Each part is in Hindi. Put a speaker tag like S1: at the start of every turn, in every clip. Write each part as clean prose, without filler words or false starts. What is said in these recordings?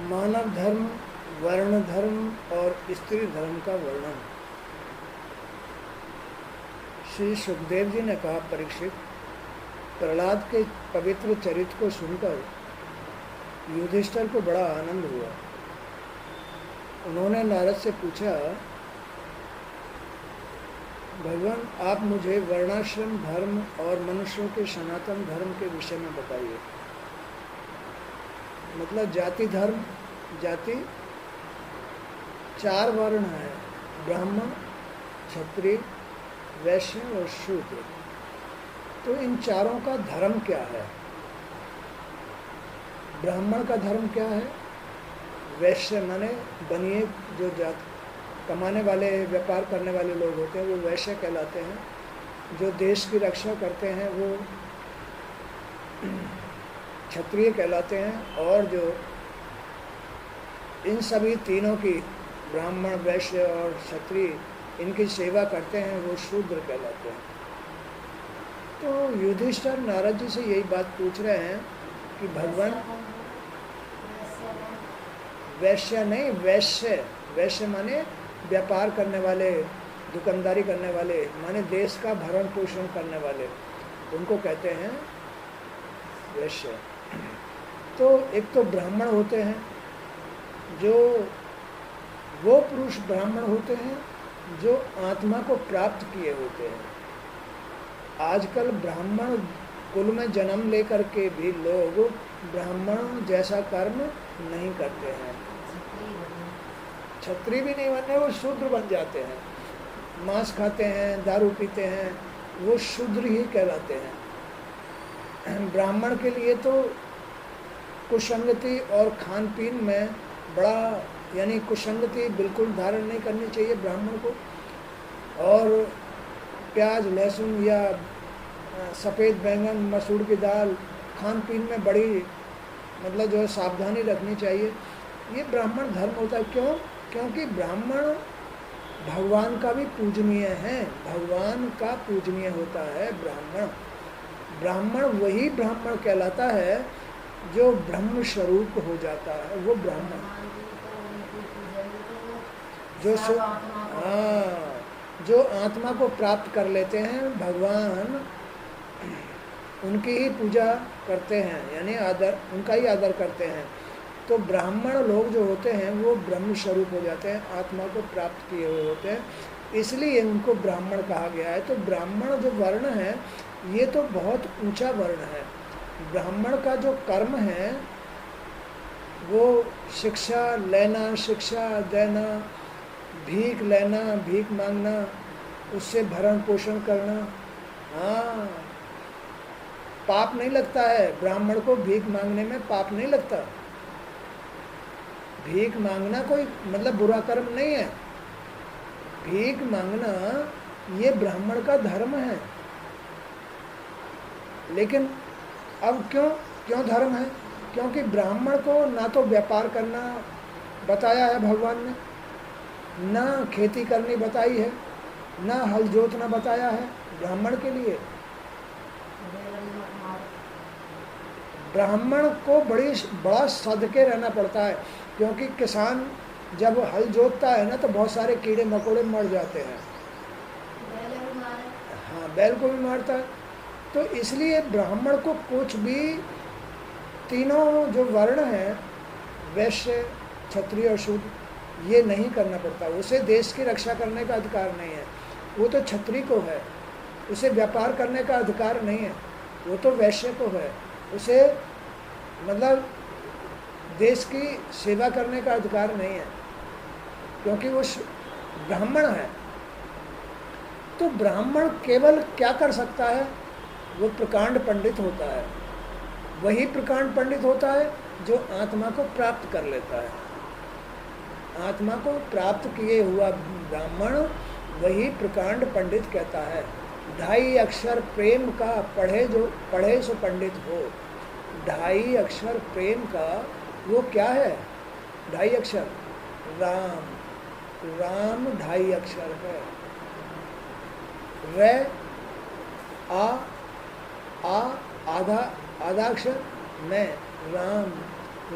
S1: मानव धर्म, वर्ण धर्म और स्त्री धर्म का वर्णन। श्री सुखदेव जी ने कहा, परीक्षित, प्रहलाद के पवित्र चरित्र को सुनकर युधिष्ठिर को बड़ा आनंद हुआ। उन्होंने नारद से पूछा, भगवान, आप मुझे वर्णाश्रम धर्म और मनुष्यों के सनातन धर्म के विषय में बताइए। मतलब जाति धर्म, जाति 4 वर्ण है, ब्राह्मण, क्षत्रिय, वैश्य और शूद्र। तो इन चारों का धर्म क्या है? ब्राह्मण का धर्म क्या है? वैश्य माने बनिए, जो जात कमाने वाले, व्यापार करने वाले लोग होते हैं वो वैश्य कहलाते हैं। जो देश की रक्षा करते हैं वो क्षत्रिय कहलाते हैं। और जो इन सभी तीनों की, ब्राह्मण, वैश्य और क्षत्रिय, इनकी सेवा करते हैं वो शूद्र कहलाते हैं। तो युधिष्ठिर नारद जी से यही बात पूछ रहे हैं कि भगवान, वैश्य नहीं, वैश्य, वैश्य माने व्यापार करने वाले, दुकानदारी करने वाले, माने देश का भरण पोषण करने वाले, उनको कहते हैं वैश्य। तो एक तो ब्राह्मण होते हैं, जो वो पुरुष ब्राह्मण होते हैं जो आत्मा को प्राप्त किए होते हैं। आजकल ब्राह्मण कुल में जन्म लेकर के भी लोग ब्राह्मण जैसा कर्म नहीं करते हैं। क्षत्रिय भी नहीं बनते, वो शूद्र बन जाते हैं। मांस खाते हैं, दारू पीते हैं, वो शूद्र ही कहलाते हैं। ब्राह्मण के लिए तो कुसंगति और खान पीन में बड़ा, यानी कुसंगति बिल्कुल धारण नहीं करनी चाहिए ब्राह्मण को। और प्याज, लहसुन या सफ़ेद बैंगन, मसूर की दाल, खान पीन में बड़ी मतलब जो है सावधानी रखनी चाहिए। ये ब्राह्मण धर्म होता है। क्यों? क्योंकि ब्राह्मण भगवान का भी पूजनीय है, भगवान का पूजनीय होता है ब्राह्मण। ब्राह्मण वही ब्राह्मण कहलाता है जो ब्रह्म स्वरूप हो जाता है, वो ब्राह्मण जो जो आत्मा को प्राप्त कर लेते हैं, भगवान उनकी ही पूजा करते हैं, यानी आदर, उनका ही आदर करते हैं। तो ब्राह्मण लोग जो होते हैं वो ब्रह्म स्वरूप हो जाते हैं, आत्मा को प्राप्त किए हुए होते हैं, इसलिए उनको ब्राह्मण कहा गया है। तो ब्राह्मण जो वर्ण है ये तो बहुत ऊंचा वर्ण है। ब्राह्मण का जो कर्म है वो शिक्षा लेना, शिक्षा देना, भीख लेना, भीख मांगना, उससे भरण पोषण करना। हाँ, पाप नहीं लगता है ब्राह्मण को, भीख मांगने में पाप नहीं लगता। भीख मांगना कोई मतलब बुरा कर्म नहीं है। भीख मांगना ये ब्राह्मण का धर्म है। लेकिन अब क्यों धर्म है? क्योंकि ब्राह्मण को ना तो व्यापार करना बताया है भगवान ने, ना खेती करनी बताई है, ना हल जोतना बताया है ब्राह्मण के लिए। ब्राह्मण को बड़ा सदके रहना पड़ता है, क्योंकि किसान जब हल जोतता है ना तो बहुत सारे कीड़े मकोड़े मर जाते हैं। हाँ, बैल को भी मारता है। तो इसलिए ब्राह्मण को कुछ भी, तीनों जो वर्ण हैं, वैश्य, क्षत्रिय और शूद्र, ये नहीं करना पड़ता। उसे देश की रक्षा करने का अधिकार नहीं है, वो तो क्षत्रिय को है। उसे व्यापार करने का अधिकार नहीं है, वो तो वैश्य को है। उसे मतलब देश की सेवा करने का अधिकार नहीं है, क्योंकि वो ब्राह्मण है। तो ब्राह्मण केवल क्या कर सकता है? वो प्रकांड पंडित होता है। वही प्रकांड पंडित होता है जो आत्मा को प्राप्त कर लेता है। आत्मा को प्राप्त किए हुआ ब्राह्मण वही प्रकांड पंडित कहता है। 2.5 अक्षर प्रेम का पढ़े सो पंडित हो। 2.5 अक्षर प्रेम का वो क्या है? 2.5 अक्षर राम, राम 2.5 अक्षर है। रे आ आधा अक्षर मैं, राम,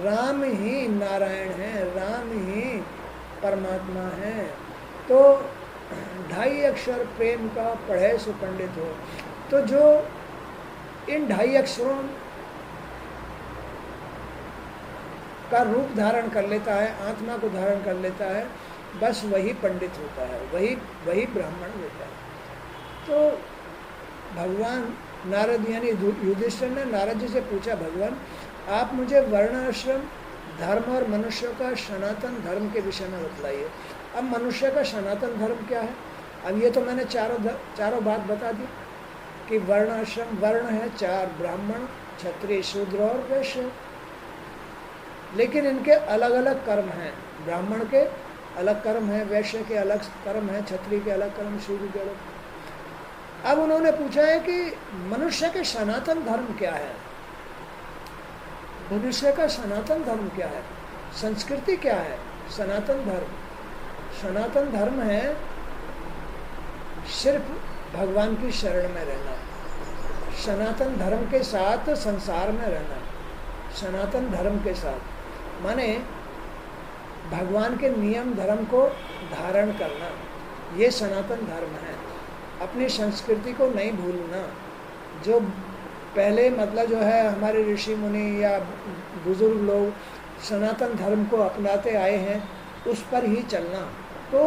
S1: राम ही नारायण परमात्मा हैं। तो 2.5 अक्षर प्रेम का पढ़े सो पंडित हो। तो जो इन 2.5 अक्षरों का रूप धारण कर लेता है, आत्मा को धारण कर लेता है, बस वही पंडित होता है, वही ब्राह्मण होता है। तो भगवान नारद यानी युधिष्ठिर ने नारद जी से पूछा, भगवान आप मुझे वर्ण आश्रम धर्म और मनुष्य का सनातन धर्म के विषय में बतलाइए। अब मनुष्य का सनातन धर्म क्या है? अब ये तो मैंने चारों बात बता दी कि वर्ण आश्रम, वर्ण है 4, ब्राह्मण, क्षत्रिय, शूद्र और वैश्य। लेकिन इनके अलग अलग कर्म हैं। ब्राह्मण के अलग कर्म हैं, वैश्य के अलग कर्म हैं, क्षत्रिय के अलग कर्म, शूद्र के अलग। अब उन्होंने पूछा है कि मनुष्य के सनातन धर्म क्या है? मनुष्य का सनातन धर्म क्या है? संस्कृति क्या है? सनातन धर्म है सिर्फ भगवान की शरण में रहना, सनातन धर्म के साथ संसार में रहना, सनातन धर्म के साथ माने भगवान के नियम धर्म को धारण करना, ये सनातन धर्म है। अपनी संस्कृति को नहीं भूलना। जो पहले मतलब जो है हमारे ऋषि मुनि या बुजुर्ग लोग सनातन धर्म को अपनाते आए हैं, उस पर ही चलना। तो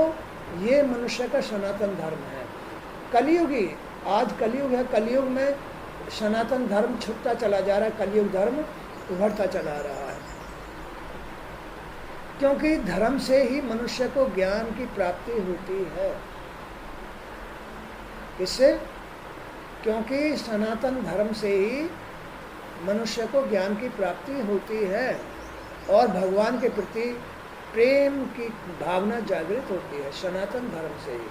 S1: ये मनुष्य का सनातन धर्म है। कलियुगी, आज कलियुग है, कलियुग में सनातन धर्म छुपता चला जा रहा है, कलियुग धर्म उभरता चला रहा है। क्योंकि धर्म से ही मनुष्य को ज्ञान की प्राप्ति होती है। किससे? क्योंकि सनातन धर्म से ही मनुष्य को ज्ञान की प्राप्ति होती है और भगवान के प्रति प्रेम की भावना जागृत होती है, सनातन धर्म से ही।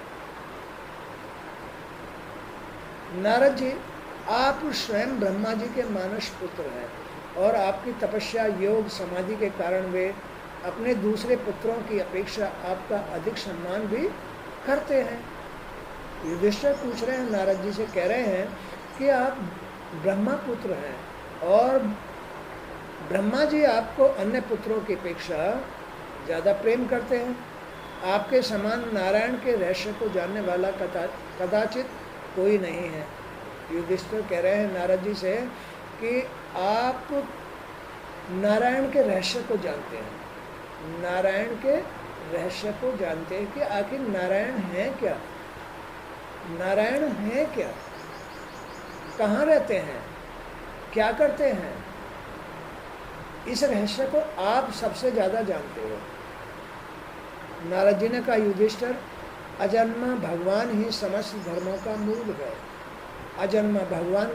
S1: नारद जी, आप स्वयं ब्रह्मा जी के मानस पुत्र हैं और आपकी तपस्या, योग, समाधि के कारण वे अपने दूसरे पुत्रों की अपेक्षा आपका अधिक सम्मान भी करते हैं। युधिष्ठिर पूछ रहे हैं नारद जी से, कह रहे हैं कि आप ब्रह्मा पुत्र हैं और ब्रह्मा जी आपको अन्य पुत्रों की अपेक्षा ज़्यादा प्रेम करते हैं। आपके समान नारायण के रहस्य को जानने वाला कदाचित कोई नहीं है। युधिष्ठिर कह रहे हैं नारद जी से कि आप नारायण के रहस्य को जानते हैं, नारायण के रहस्य को जानते हैं कि आखिर नारायण है क्या, नारायण है क्या, कहाँ रहते हैं, क्या करते हैं। इस रहस्य को आप सबसे ज़्यादा जानते हो। नारद जी ने कहा, युधिष्ठिर, अजन्मा भगवान ही समस्त धर्मों का मूल है। अजन्मा भगवान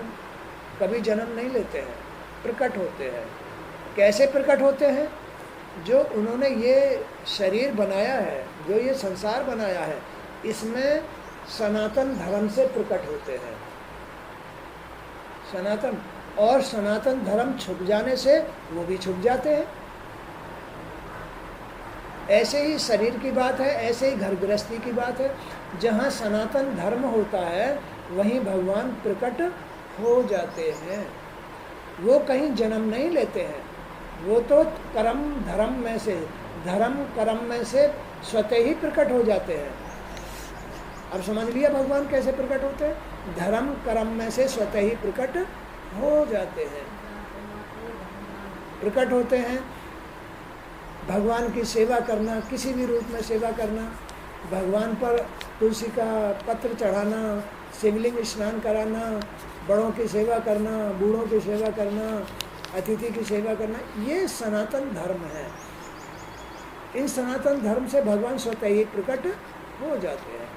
S1: कभी जन्म नहीं लेते हैं, प्रकट होते हैं। कैसे प्रकट होते हैं? जो उन्होंने ये शरीर बनाया है, जो ये संसार बनाया है, इसमें सनातन धर्म से प्रकट होते हैं। सनातन, और सनातन धर्म छुप जाने से वो भी छुप जाते हैं। ऐसे ही शरीर की बात है, ऐसे ही घर गृहस्थी की बात है। जहाँ सनातन धर्म होता है वहीं भगवान प्रकट हो जाते हैं। वो कहीं जन्म नहीं लेते हैं, वो तो कर्म धर्म में से, धर्म कर्म में से स्वतः ही प्रकट हो जाते हैं। अब समझ लिया भगवान कैसे प्रकट होते हैं? धर्म कर्म में से स्वतः ही प्रकट हो जाते हैं, प्रकट होते हैं। भगवान की सेवा करना, किसी भी रूप में सेवा करना, भगवान पर तुलसी का पत्र चढ़ाना, शिवलिंग स्नान कराना, बड़ों की सेवा करना, बूढ़ों की सेवा करना, अतिथि की सेवा करना, ये सनातन धर्म है। इन सनातन धर्म से भगवान स्वतः ही प्रकट हो जाते हैं।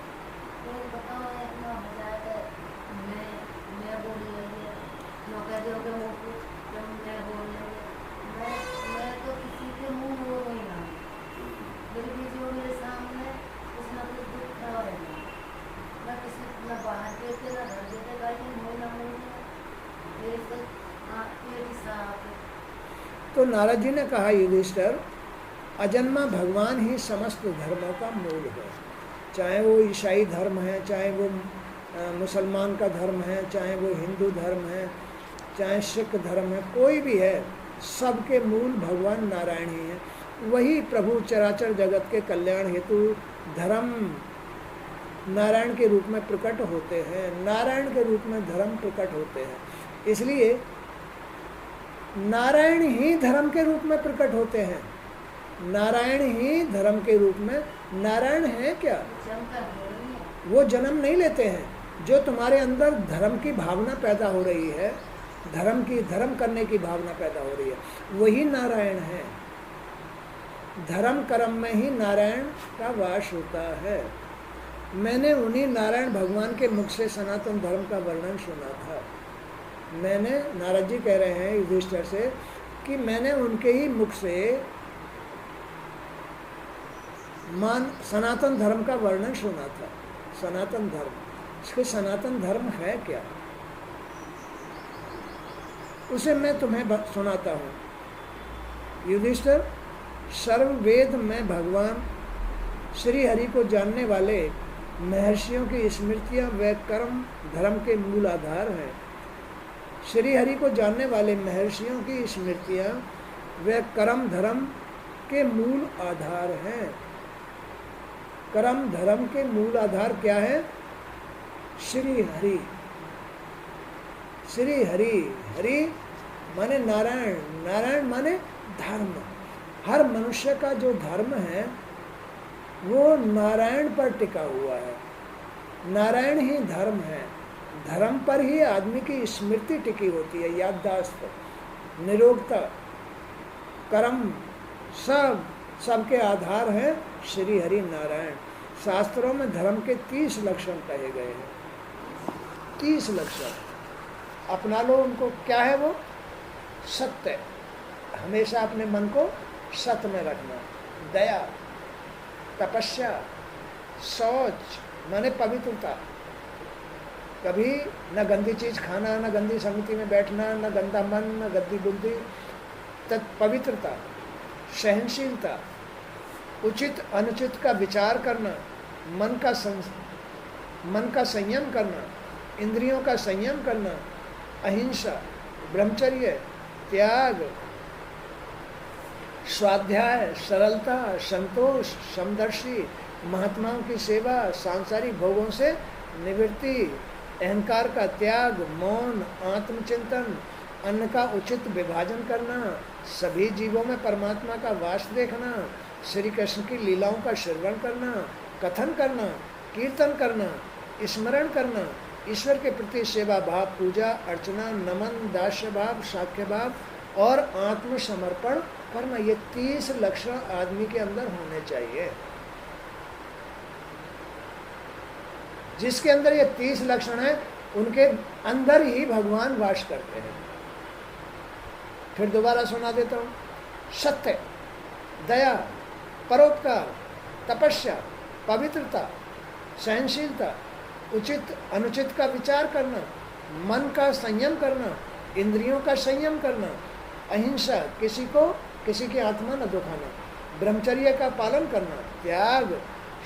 S1: तो नारद जी ने कहा, युधिष्ठिर, अजन्मा भगवान ही समस्त धर्मों का मूल है। चाहे वो ईसाई धर्म है, चाहे वो मुसलमान का धर्म है, चाहे वो हिंदू धर्म है, चाहे सिख धर्म है, कोई भी है, सबके मूल भगवान नारायण ही है। वही प्रभु चराचर जगत के कल्याण हेतु धर्म नारायण के रूप में प्रकट होते हैं, नारायण के रूप में धर्म प्रकट होते हैं। इसलिए नारायण ही धर्म के रूप में प्रकट होते हैं, नारायण ही धर्म के रूप में। नारायण है क्या? वो जन्म नहीं लेते हैं। जो तुम्हारे अंदर धर्म की भावना पैदा हो रही है, धर्म करने की भावना पैदा हो रही है, वही नारायण है। धर्म कर्म में ही नारायण का वास होता है। मैंने उन्हीं नारायण भगवान के मुख से सनातन धर्म का वर्णन सुना था। मैंने, नारद जी कह रहे हैं युधिष्ठिर से कि मैंने उनके ही मुख से सनातन धर्म का वर्णन सुना था। सनातन धर्म, इसके सनातन धर्म है क्या, उसे मैं तुम्हें सुनाता हूँ। युधिष्ठिर, सर्ववेद में भगवान श्री हरि को जानने वाले महर्षियों की स्मृतियाँ व कर्म धर्म के मूल आधार हैं। श्री हरि को जानने वाले महर्षियों की स्मृतियाँ व कर्म धर्म के मूल आधार हैं। कर्म धर्म के मूल आधार क्या है? श्री हरि। श्री हरि, हरि माने नारायण, नारायण माने धर्म। हर मनुष्य का जो धर्म है वो नारायण पर टिका हुआ है। नारायण ही धर्म है। धर्म पर ही आदमी की स्मृति टिकी होती है, याददाश्त, निरोगता, कर्म, सबके आधार है श्री हरि नारायण। शास्त्रों में धर्म के 30 लक्षण कहे गए हैं। 30 लक्षण अपना लो उनको। क्या है वो? सत्य, हमेशा अपने मन को सत्य में रखना, दया, तपस्या, शौच माने पवित्रता, कभी न गंदी चीज खाना, न गंदी संगति में बैठना, न गंदा मन, न गंदी बुद्धि, पवित्रता, सहनशीलता, उचित अनुचित का विचार करना, मन का संयम करना, इंद्रियों का संयम करना, अहिंसा, ब्रह्मचर्य, त्याग, स्वाध्याय, सरलता, संतोष, समदर्शी, महात्माओं की सेवा, सांसारिक भोगों से निवृत्ति, अहंकार का त्याग, मौन, आत्मचिंतन, अन्न का उचित विभाजन करना, सभी जीवों में परमात्मा का वास देखना, श्री कृष्ण की लीलाओं का श्रवण करना, कथन करना, कीर्तन करना, स्मरण करना, ईश्वर के प्रति सेवा भाव, पूजा अर्चना, नमन, दास्य भाव, साख्य भाव और आत्मसमर्पण करना। ये 30 लक्षण आदमी के अंदर होने चाहिए। जिसके अंदर ये 30 लक्षण है उनके अंदर ही भगवान वास करते हैं। फिर दोबारा सुना देता हूँ। सत्य, दया, परोपकार, तपस्या, पवित्रता, सहनशीलता, उचित अनुचित का विचार करना, मन का संयम करना, इंद्रियों का संयम करना, अहिंसा, किसी की आत्मा न दुखाना, ब्रह्मचर्य का पालन करना, त्याग,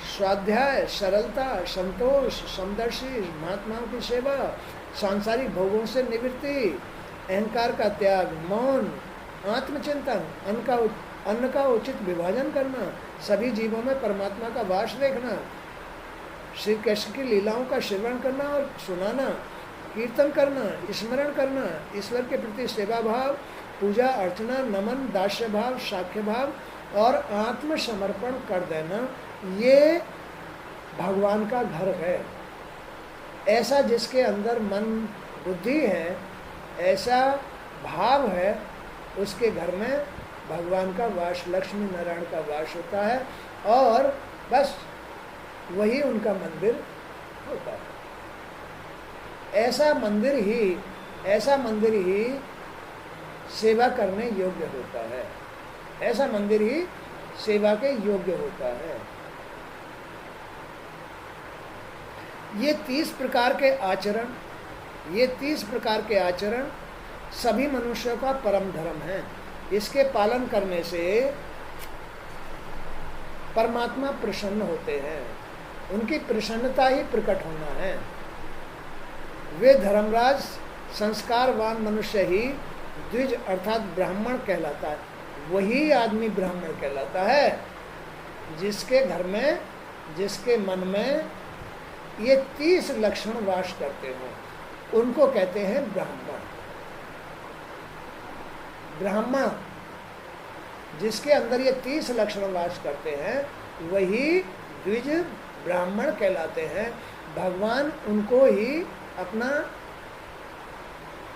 S1: स्वाध्याय, सरलता, संतोष, समदर्शी, महात्माओं की सेवा, सांसारिक भोगों से निवृत्ति, अहंकार का त्याग, मौन, आत्मचिंतन, अन्न का उचित विभाजन करना, सभी जीवों में परमात्मा का वास देखना, श्री कृष्ण की लीलाओं का श्रवण करना और सुनाना, कीर्तन करना, स्मरण करना, ईश्वर के प्रति सेवा भाव, पूजा अर्चना, नमन, दास्य भाव, साख्य भाव और आत्मसमर्पण कर देना, ये भगवान का घर है। ऐसा जिसके अंदर मन बुद्धि है, ऐसा भाव है, उसके घर में भगवान का वास, लक्ष्मी नारायण का वास होता है और बस वही उनका मंदिर होता है। ऐसा मंदिर ही सेवा करने योग्य होता है। ऐसा मंदिर ही सेवा के योग्य होता है। ये 30 प्रकार के आचरण सभी मनुष्यों का परम धर्म है। इसके पालन करने से परमात्मा प्रसन्न होते हैं। उनकी प्रसन्नता ही प्रकट होना है। वे धर्मराज संस्कारवान मनुष्य ही द्विज अर्थात ब्राह्मण कहलाता है। वही आदमी ब्राह्मण कहलाता है, जिसके घर में, जिसके मन में ये 30 लक्षण वास करते हो, उनको कहते हैं ब्राह्मण। ब्राह्मण जिसके अंदर ये 30 लक्षण वास करते हैं, वही द्विज ब्राह्मण कहलाते हैं। भगवान उनको ही अपना,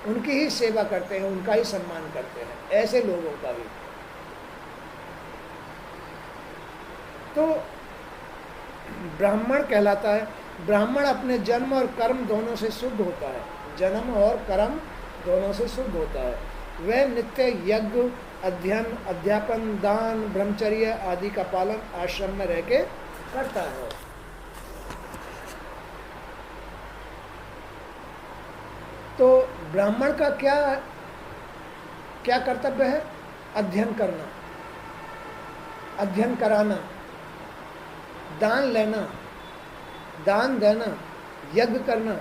S1: उनकी ही सेवा करते हैं, उनका ही सम्मान करते हैं, ऐसे लोगों का भी। तो ब्राह्मण कहलाता है। ब्राह्मण अपने जन्म और कर्म दोनों से शुद्ध होता है, जन्म और कर्म दोनों से शुद्ध होता है। वह नित्य यज्ञ, अध्ययन, अध्यापन, दान, ब्रह्मचर्य आदि का पालन आश्रम में रह के करता है। तो ब्राह्मण का क्या क्या कर्तव्य है? अध्ययन करना, अध्ययन कराना, दान लेना, दान देना, यज्ञ करना,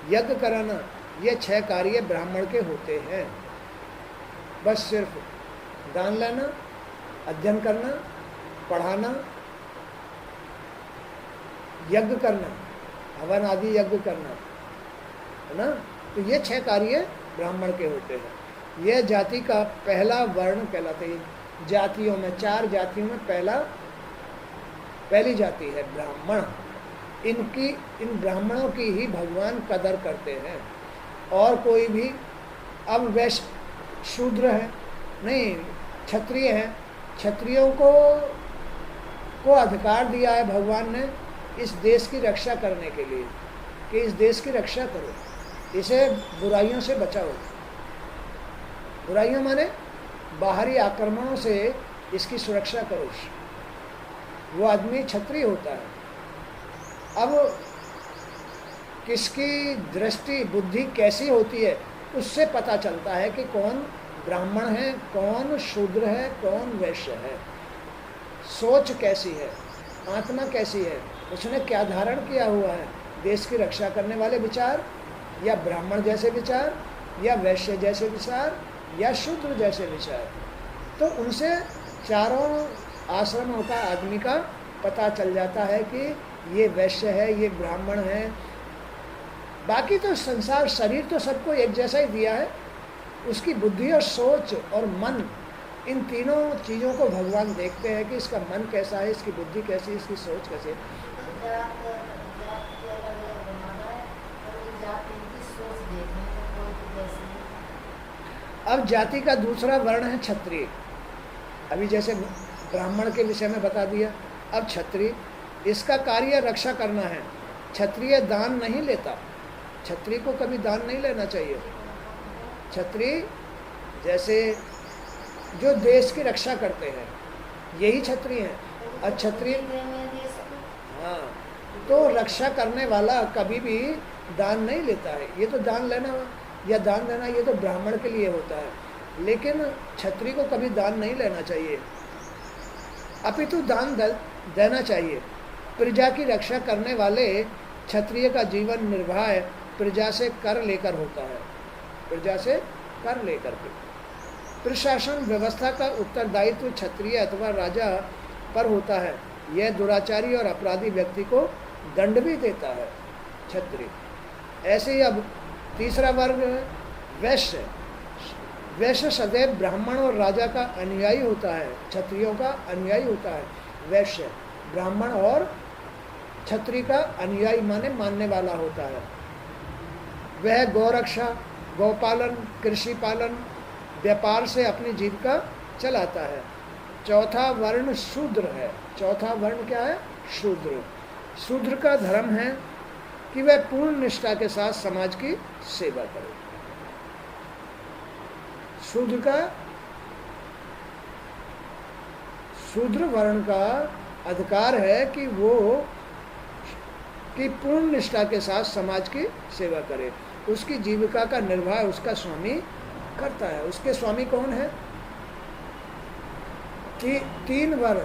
S1: यज्ञ कराना, ये 6 कार्य ब्राह्मण के होते हैं। बस सिर्फ दान लेना, अध्ययन करना, पढ़ाना, यज्ञ करना, हवन आदि यज्ञ करना, है ना। तो ये 6 कार्य ब्राह्मण के होते हैं। यह जाति का पहला वर्ण कहलाते हैं। जातियों में, 4 जातियों में पहली जाति है ब्राह्मण। इन ब्राह्मणों की ही भगवान कदर करते हैं। और कोई भी, अब वैश्य शूद्र है नहीं, क्षत्रिय हैं, क्षत्रियों को अधिकार दिया है भगवान ने इस देश की रक्षा करने के लिए, कि इस देश की रक्षा करो, इसे बुराइयों से बचाओ। बुराइयों माने बाहरी आक्रमणों से इसकी सुरक्षा करो। वो आदमी क्षत्रिय होता है। अब किसकी दृष्टि, बुद्धि कैसी होती है, उससे पता चलता है कि कौन ब्राह्मण है, कौन शूद्र है, कौन वैश्य है। सोच कैसी है, आत्मा कैसी है, उसने क्या धारण किया हुआ है, देश की रक्षा करने वाले विचार, या ब्राह्मण जैसे विचार, या वैश्य जैसे विचार, या शूद्र जैसे विचार। तो उनसे चारों आश्रमों का आदमी का पता चल जाता है कि ये वैश्य है, ये ब्राह्मण है। बाकी तो संसार, शरीर तो सबको एक जैसा ही दिया है। उसकी बुद्धि और सोच और मन, इन तीनों चीज़ों को भगवान देखते हैं कि इसका मन कैसा है, इसकी बुद्धि कैसी है, इसकी सोच कैसी है। अब जाति का दूसरा वर्ण है क्षत्रिय। अभी जैसे ब्राह्मण के विषय में बता दिया, अब क्षत्रिय, इसका कार्य रक्षा करना है। क्षत्रिय दान नहीं लेता, क्षत्रिय को कभी दान नहीं लेना चाहिए। क्षत्रिय जैसे जो देश की रक्षा करते हैं, यही क्षत्रिय हैं। और क्षत्रिय, हाँ, तो रक्षा करने वाला कभी भी दान नहीं लेता है। ये तो दान लेना या दान देना, ये तो ब्राह्मण के लिए होता है। लेकिन क्षत्रिय को कभी दान नहीं लेना चाहिए, अपितु दान देना चाहिए। प्रजा की रक्षा करने वाले क्षत्रिय का जीवन निर्वाह प्रजा से कर लेकर होता है, प्रजा से कर लेकर के। प्रशासन व्यवस्था का उत्तरदायित्व क्षत्रिय अथवा राजा पर होता है। यह दुराचारी और अपराधी व्यक्ति को दंड भी देता है, क्षत्रिय। ऐसे ही अब तीसरा वर्ग वैश्य। वैश्य सदैव ब्राह्मण और राजा का अनुयायी होता है, क्षत्रियों का अनुयायी होता है। वैश्य ब्राह्मण और क्षत्रिय का अनुयायी माने मानने वाला होता है। वह गौरक्षा, गौपालन, कृषि पालन, व्यापार से अपनी जीविका चलाता है। चौथा वर्ण शूद्र है। चौथा वर्ण क्या है? शूद्र। शूद्र का धर्म है कि वह पूर्ण निष्ठा के साथ समाज की सेवा करे। शूद्र का, शूद्र वर्ण का अधिकार है कि वो कि पूर्ण निष्ठा के साथ समाज की सेवा करे। उसकी जीविका का निर्वाह उसका स्वामी करता है। उसके स्वामी कौन है? कि तीन वर्ण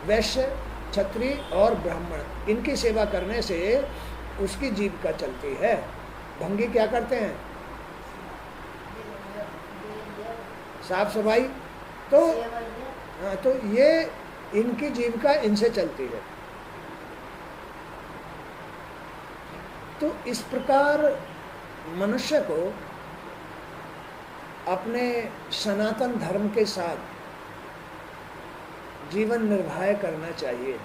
S1: वैश्य, क्षत्रिय और ब्राह्मण, इनकी सेवा करने से उसकी जीविका चलती है। भंगी क्या करते हैं? साफ सफाई। तो हाँ, तो ये इनकी जीविका इनसे चलती है। तो इस प्रकार मनुष्य को अपने सनातन धर्म के साथ जीवन निर्वाह करना चाहिए।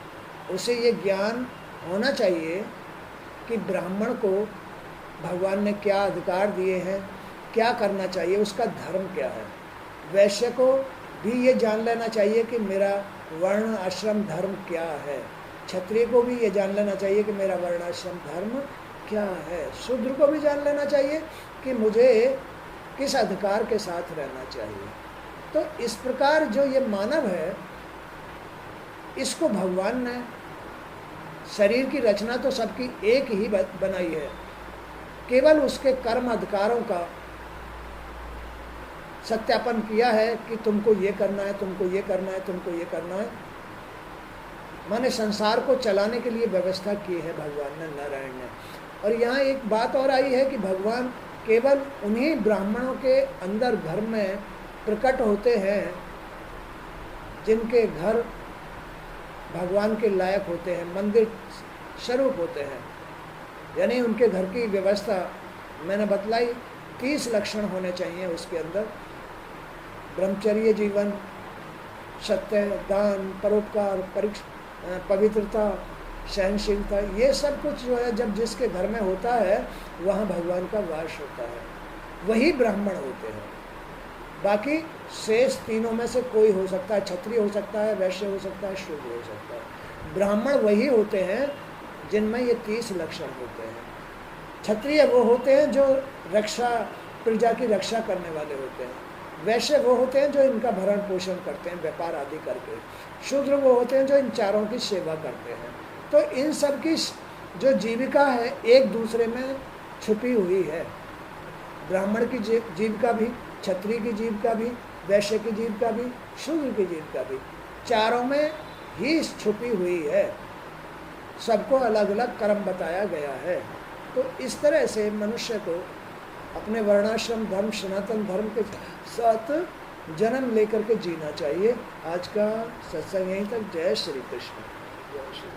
S1: उसे ये ज्ञान होना चाहिए कि ब्राह्मण को भगवान ने क्या अधिकार दिए हैं, क्या करना चाहिए, उसका धर्म क्या है। वैश्य को भी ये जान लेना चाहिए कि मेरा वर्ण आश्रम धर्म क्या है। क्षत्रिय को भी ये जान लेना चाहिए कि मेरा वर्ण आश्रम धर्म क्या है। शूद्र को भी जान लेना चाहिए कि मुझे किस अधिकार के साथ रहना चाहिए। तो इस प्रकार जो ये मानव है, इसको भगवान ने, शरीर की रचना तो सबकी एक ही बनाई है, केवल उसके कर्म अधिकारों का सत्यापन किया है कि तुमको ये करना है, तुमको ये करना है, तुमको ये करना है। माने संसार को चलाने के लिए व्यवस्था की है भगवान ने, नारायण ने। और यहाँ एक बात और आई है कि भगवान केवल उन्हीं ब्राह्मणों के अंदर घर में प्रकट होते हैं जिनके घर भगवान के लायक होते हैं, मंदिर स्वरूप होते हैं। यानी उनके घर की व्यवस्था मैंने बतलाई, 30 लक्षण होने चाहिए उसके अंदर। ब्रह्मचर्य जीवन, सत्य, दान, परोपकार, पवित्रता, सहनशीलता, ये सब कुछ जो है जब जिसके घर में होता है वहाँ भगवान का वास होता है, वही ब्राह्मण होते हैं। बाकी शेष तीनों में से कोई हो सकता है, क्षत्रिय हो सकता है, वैश्य हो सकता है, शूद्र हो सकता है। ब्राह्मण वही होते हैं जिनमें ये 30 लक्षण होते हैं। क्षत्रिय वो होते हैं जो रक्षा, प्रजा की रक्षा करने वाले होते हैं। वैश्य वो होते हैं जो इनका भरण पोषण करते हैं व्यापार आदि करके। शूद्र वो होते हैं जो इन चारों की सेवा करते हैं। तो इन सब की जो जीविका है एक दूसरे में छुपी हुई है। ब्राह्मण की जीविका भी, क्षत्रिय की जीविका भी, वैश्य की जीविका भी, शूद्र की जीविका भी, चारों में ही छुपी हुई है। सबको अलग अलग कर्म बताया गया है। तो इस तरह से मनुष्य को अपने वर्णाश्रम धर्म, सनातन धर्म के साथ जन्म लेकर के जीना चाहिए। आज का सत्संग यहीं तक। जय श्री कृष्ण। जय श्री